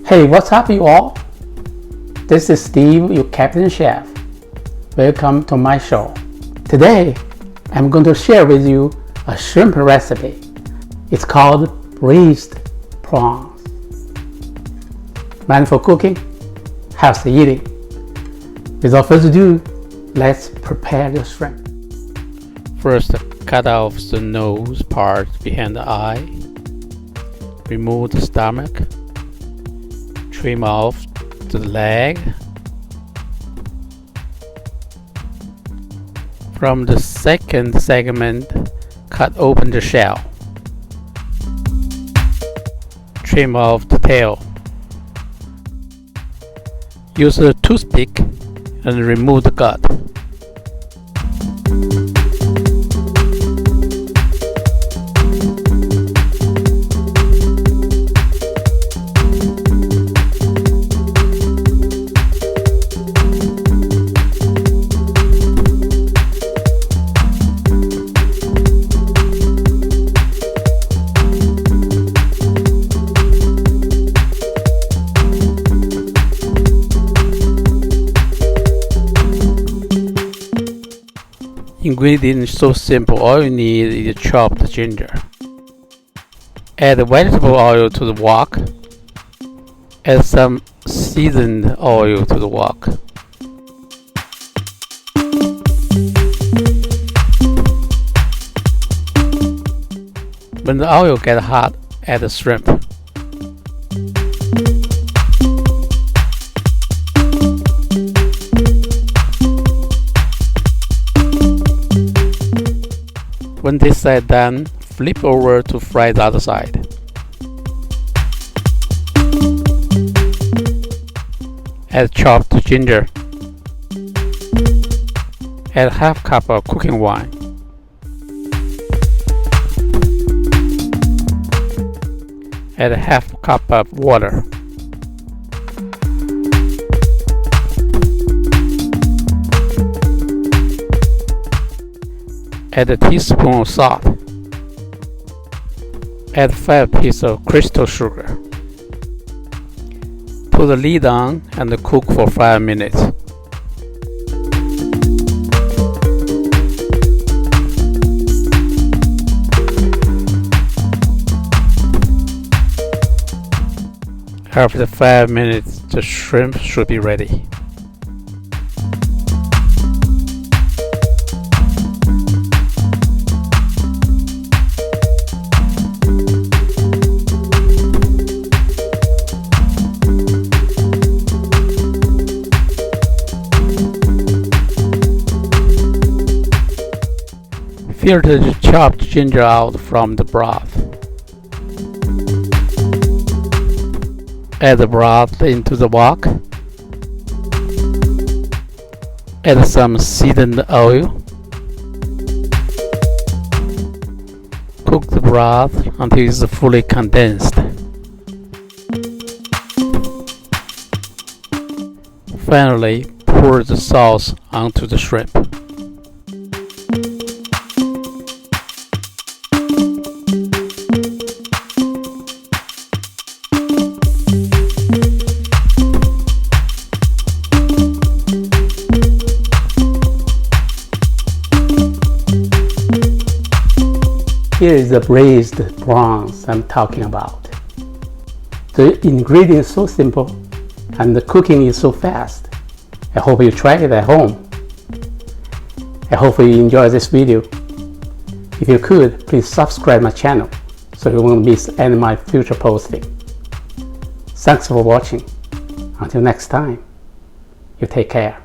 Hey, what's up you all? This is Steve, your Captain Chef. Welcome to my show. Today, I'm going to share with you a shrimp recipe. It's called braised prawns. Mindful cooking, healthy eating. Without further ado, let's prepare the shrimp. First, cut off the nose part behind the eye. Remove the stomach. Trim off the leg. From the second segment, cut open the shell. Trim off the tail. Use a toothpick and remove the gut. Ingredients so simple, all you need is chopped ginger. Add vegetable oil to the wok. Add some seasoned oil to the wok. When the oil gets hot, add the shrimp. When this side done, flip over to fry the other side. Add chopped ginger. Add half cup of cooking wine. Add a half cup of water. Add a teaspoon of salt. Add 5 pieces of crystal sugar. Put the lid on and cook for 5 minutes. After 5 minutes, the shrimp should be ready. Filter the chopped ginger out from the broth. Add the broth into the wok. Add some seasoned oil. Cook the broth until it's fully condensed. Finally, pour the sauce onto the shrimp. Here is the braised prawns I'm talking about. The ingredients so simple and the cooking is so fast. I hope you try it at home. I hope you enjoy this video. If you could, please subscribe my channel so you won't miss any of my future posting. Thanks for watching. Until next time, you take care.